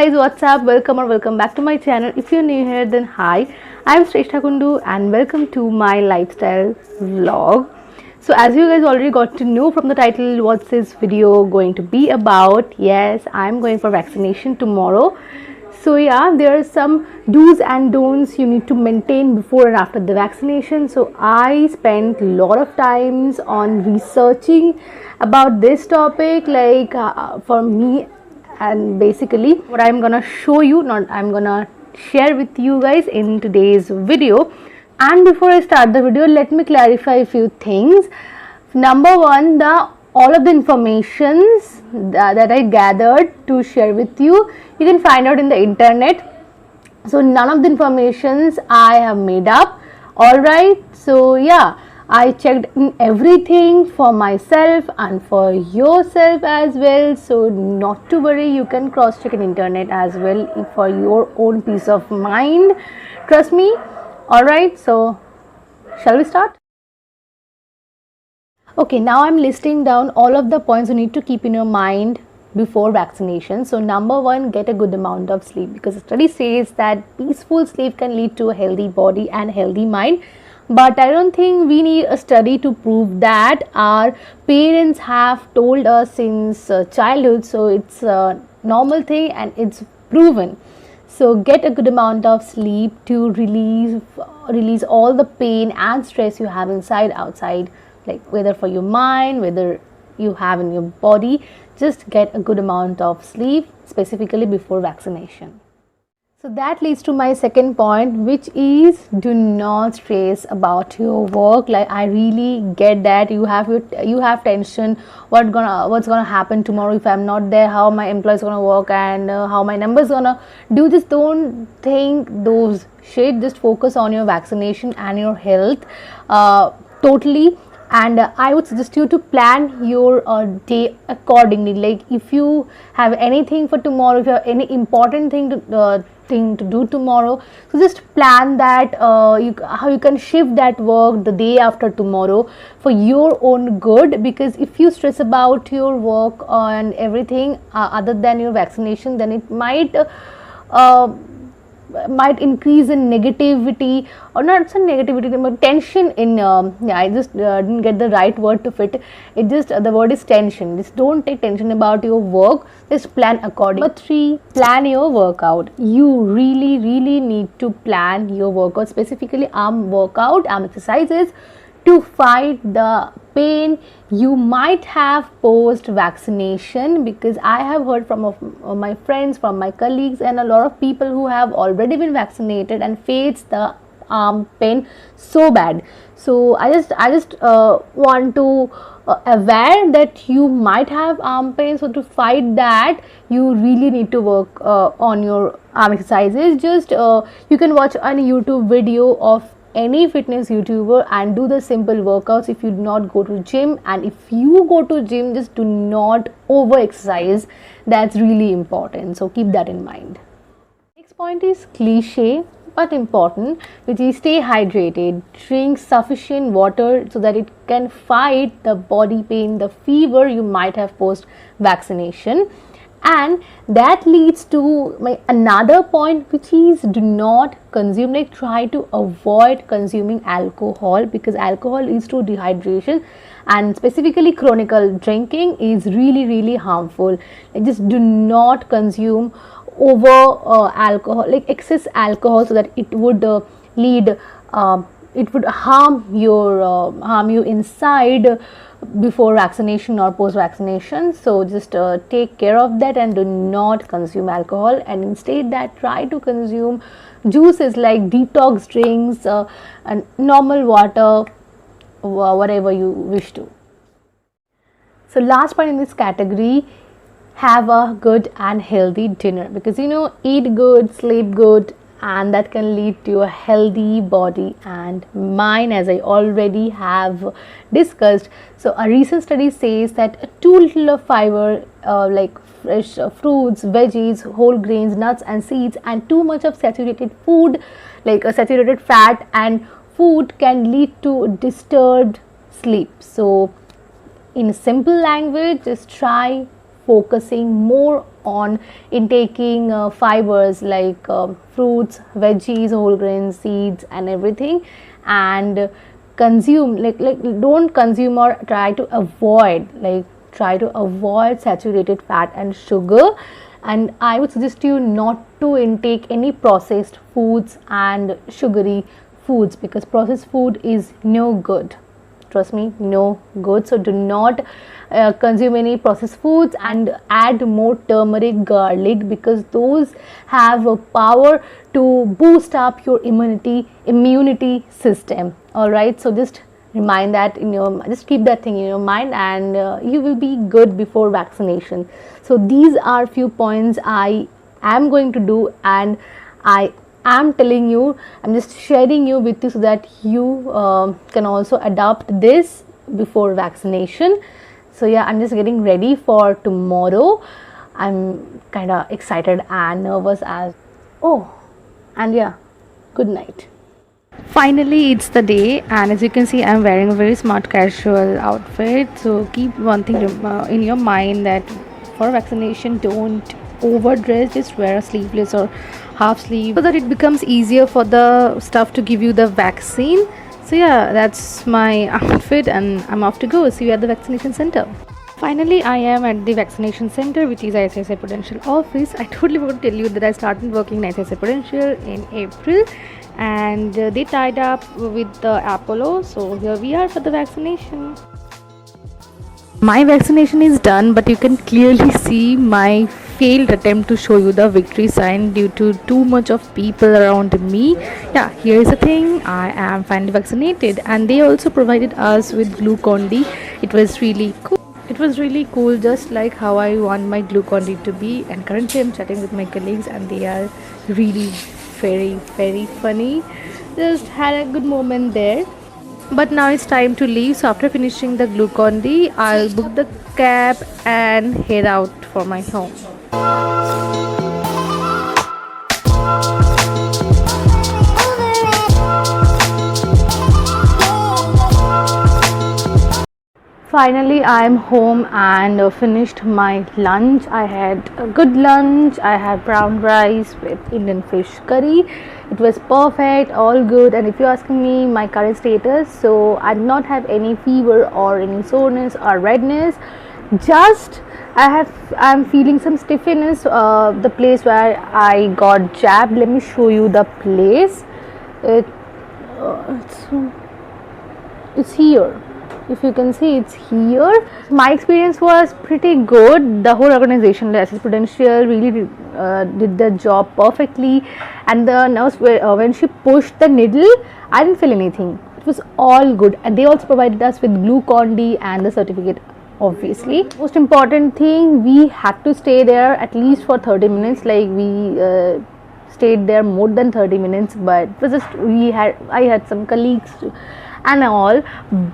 guys, what's up? Welcome or welcome back to my channel. If you're new here, then hi, I'm Shrestha Kundu and welcome to my lifestyle vlog. So as you guys already got to know from the title what's this video going to be about, yes, I'm going for vaccination tomorrow. So yeah, there are some do's and don'ts you need to maintain before and after the vaccination. So I spent a lot of times on researching about this topic, like for me, and basically what I'm gonna show you, not I'm gonna share with you guys in today's video. And before I start the video, let me clarify a few things. Number one, all of the informations that I gathered to share with you, you can find out in the internet. So none of the informations I have made up. Alright, so yeah, I checked in everything for myself and for yourself as well. So not to worry, you can cross check in internet as well for your own peace of mind. Trust me. Alright, so shall we start? Okay, now I'm listing down all of the points you need to keep in your mind before vaccination. So number one, get a good amount of sleep, because the study says that peaceful sleep can lead to a healthy body and healthy mind. But I don't think we need a study to prove that. Our parents have told us since childhood, so it's a normal thing and it's proven. So get a good amount of sleep to release all the pain and stress you have inside, outside, like whether for your mind, whether you have in your body. Just get a good amount of sleep, specifically before vaccination. So that leads to my second point, which is do not stress about your work. Like I really get that you have tension. What's gonna happen tomorrow if I'm not there? How my employees gonna work and how my numbers gonna do? Just don't think those shit. Just focus on your vaccination and your health totally. And I would suggest you to plan your day accordingly. Like if you have anything for tomorrow, if you have any important thing to do tomorrow, so just plan that how you can shift that work the day after tomorrow for your own good. Because if you stress about your work and everything other than your vaccination, then it might increase in negativity, or not some negativity but tension in I just didn't get the right word to fit it. Just the word is tension. Just don't take tension about your work, just plan accordingly. Number 3, plan your workout. You really need to plan your workout, specifically arm exercises, to fight the pain you might have post vaccination. Because I have heard from my friends, from my colleagues, and a lot of people who have already been vaccinated and faced the arm pain so bad. So I just want to aware that you might have arm pain. So to fight that, you really need to work on your arm exercises. Just you can watch a YouTube video of any fitness YouTuber and do the simple workouts if you do not go to gym. And if you go to gym, just do not over exercise. That's really important, so keep that in mind. Next point is cliche but important, which is stay hydrated. Drink sufficient water so that it can fight the body pain, the fever you might have post vaccination. And that leads to my another point, which is do not consume, like try to avoid consuming alcohol, because alcohol leads to dehydration, and specifically chronic drinking is really harmful. Like just do not consume over alcohol, like excess alcohol, so that it would it would harm you inside before vaccination or post vaccination. So just take care of that and do not consume alcohol, and instead that try to consume juices like detox drinks and normal water, whatever you wish to. So last point in this category, have a good and healthy dinner, because eat good, sleep good, and that can lead to a healthy body and mind, as I already have discussed. So a recent study says that too little of fiber like fresh fruits, veggies, whole grains, nuts and seeds, and too much of saturated food like a saturated fat and food can lead to disturbed sleep. So in simple language, just try focusing more on intaking fibers like fruits, veggies, whole grains, seeds and everything, and consume like don't consume or try to avoid saturated fat and sugar. And I would suggest you not to intake any processed foods and sugary foods, because processed food is no good. Trust me, no good. So do not consume any processed foods, and add more turmeric, garlic, because those have a power to boost up your immunity system. All right, so just remind that in your, just keep that thing in your mind, and you will be good before vaccination. So these are few points I am going to do, and I am telling you, I'm just sharing you with you so that you can also adopt this before vaccination. So yeah, I'm just getting ready for tomorrow. I'm kind of excited and nervous as and yeah, good night. Finally, it's the day, and as you can see, I'm wearing a very smart casual outfit. So keep one thing in your mind, that for vaccination, don't overdress. Just wear a sleeveless or half sleeve so that it becomes easier for the staff to give you the vaccine. So yeah, that's my outfit, and I'm off to go. See you at the vaccination center. Finally, I am at the vaccination center, which is ICICI Prudential office. I totally forgot to tell you that I started working in ICICI Prudential in April, and they tied up with the Apollo. So here we are for the vaccination. My vaccination is done, but you can clearly see my failed attempt to show you the victory sign due to too much of people around me. Yeah, here is the thing, I am finally vaccinated, and they also provided us with Glucon-D. It was really cool. It was really cool, just like how I want my Glucon-D to be. And currently I'm chatting with my colleagues, and they are really very funny. Just had a good moment there. But now it's time to leave. So after finishing the Glucon-D, I'll book the cab and head out for my home. Finally, I am home and finished my lunch. I had a good lunch. I had brown rice with Indian fish curry. It was perfect, all good. And if you're asking me my current status, so I did not have any fever or any soreness or redness. Just I'm feeling some stiffness. The place where I got jabbed. Let me show you the place. It's here. If you can see, it's here. My experience was pretty good. The whole organization, the ICICI Prudential, really did the job perfectly. And the nurse, when she pushed the needle, I didn't feel anything. It was all good. And they also provided us with Glucon-D and the certificate, obviously. Most important thing, we had to stay there at least for 30 minutes. Like we stayed there more than 30 minutes, but it was just I had some colleagues and all.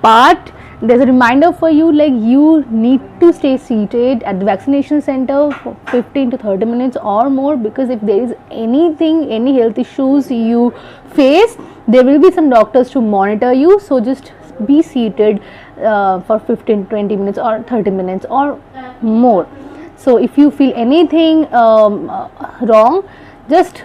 But there's a reminder for you, like you need to stay seated at the vaccination center for 15 to 30 minutes or more, because if there is any health issues you face, there will be some doctors to monitor you. So just be seated for 15 20 minutes or 30 minutes or more. So if you feel anything wrong, just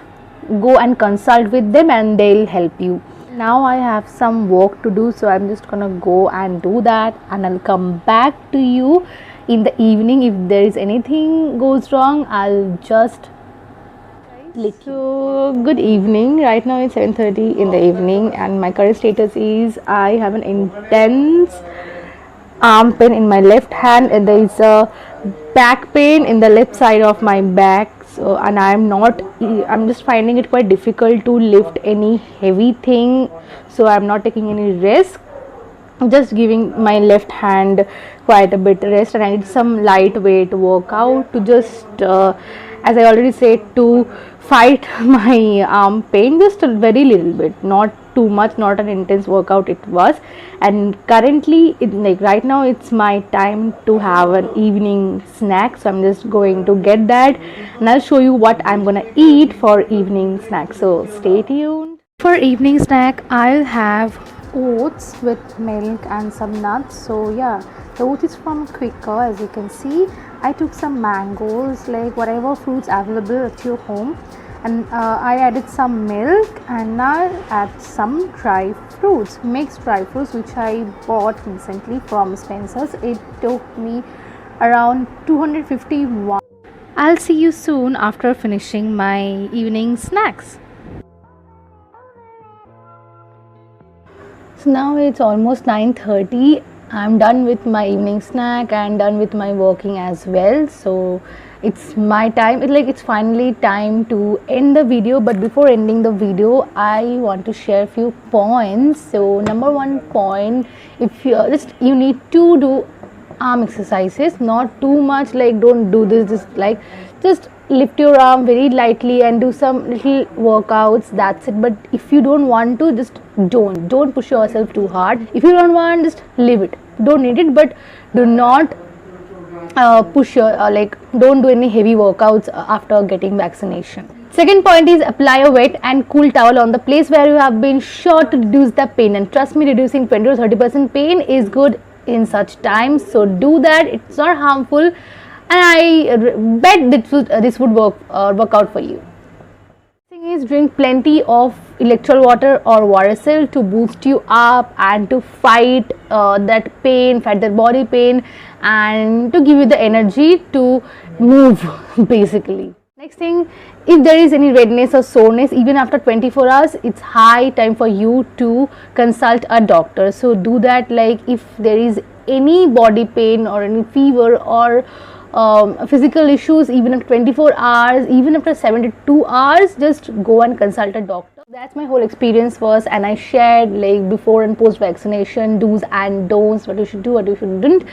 go and consult with them and they'll help you. Now I have some work to do, so I'm just gonna go and do that, and I'll come back to you in the evening. If there is anything goes wrong, I'll just let you. So good evening. Right now it's 7:30 in the evening, and my current status is I have an intense arm pain in my left hand, and there is a back pain in the left side of my back. So, and I'm just finding it quite difficult to lift any heavy thing, so I'm not taking any risk. I'm just giving my left hand quite a bit rest, and I need some lightweight workout to just as I already said, to fight my arm pain, just a very little bit, not too much, not an intense workout it was. And currently right now it's my time to have an evening snack, so I'm just going to get that, and I'll show you what I'm gonna eat for evening snack, so stay tuned. For evening snack, I'll have oats with milk and some nuts. So yeah, the oat is from Quaker, as you can see. I took some mangoes, like whatever fruits available at your home, and I added some milk, and now I'll add some dry fruits, mixed dry fruits, which I bought recently from Spencer's. It took me around 251. I'll see you soon after finishing my evening snacks. So now it's almost 9:30. I'm done with my evening snack and done with my working as well. So it's my time. It's finally time to end the video. But before ending the video, I want to share a few points. So number one point, if you need to do arm exercises, not too much, like don't do this, just lift your arm very lightly and do some little workouts, that's it. But if you don't want to, just don't push yourself too hard. If you don't want, just leave it, don't need it, but do not push your don't do any heavy workouts after getting vaccination. Second point is apply a wet and cool towel on the place where you have been shot to reduce the pain, and trust me, reducing 20 to 30% pain is good in such times. So do that, it's not harmful, and I bet this would work out for you. Thing is, drink plenty of electrolyte water or Watercel to boost you up and to fight that pain, fight that body pain, and to give you the energy to move basically. Next thing, if there is any redness or soreness even after 24 hours, it's high time for you to consult a doctor. So do that. Like if there is any body pain or any fever or physical issues even after 24 hours, even after 72 hours, just go and consult a doctor. That's my whole experience was, and I shared like before and post vaccination do's and don'ts, what you should do, what you shouldn't,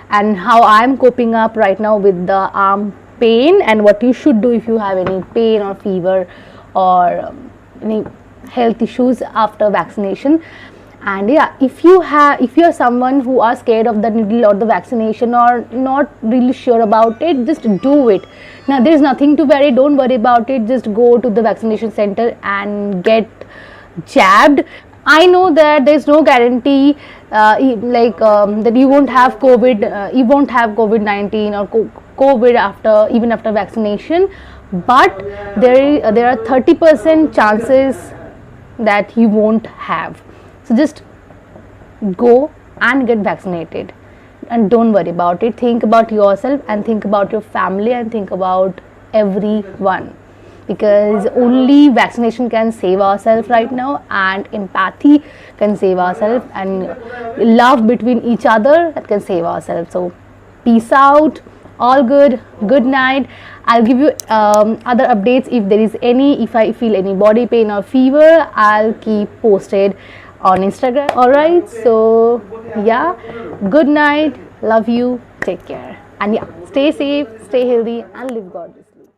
and how I'm coping up right now with the arm pain, and what you should do if you have any pain or fever or any health issues after vaccination. And yeah, if you're someone who are scared of the needle or the vaccination or not really sure about it, just do it. Now there's nothing to worry, don't worry about it, just go to the vaccination center and get jabbed. I know that there's no guarantee that you won't have COVID-19 or COVID after vaccination, but there are 30% chances that you won't have. So just go and get vaccinated, and don't worry about it. Think about yourself and think about your family and think about everyone, because only vaccination can save ourselves right now, and empathy can save ourselves, and love between each other that can save ourselves. So peace out, all good night. I'll give you other updates if there is any, if I feel any body pain or fever, I'll keep posted on Instagram. Alright, so yeah, good night, love you, take care, and yeah, stay safe, stay healthy, and live gorgeously.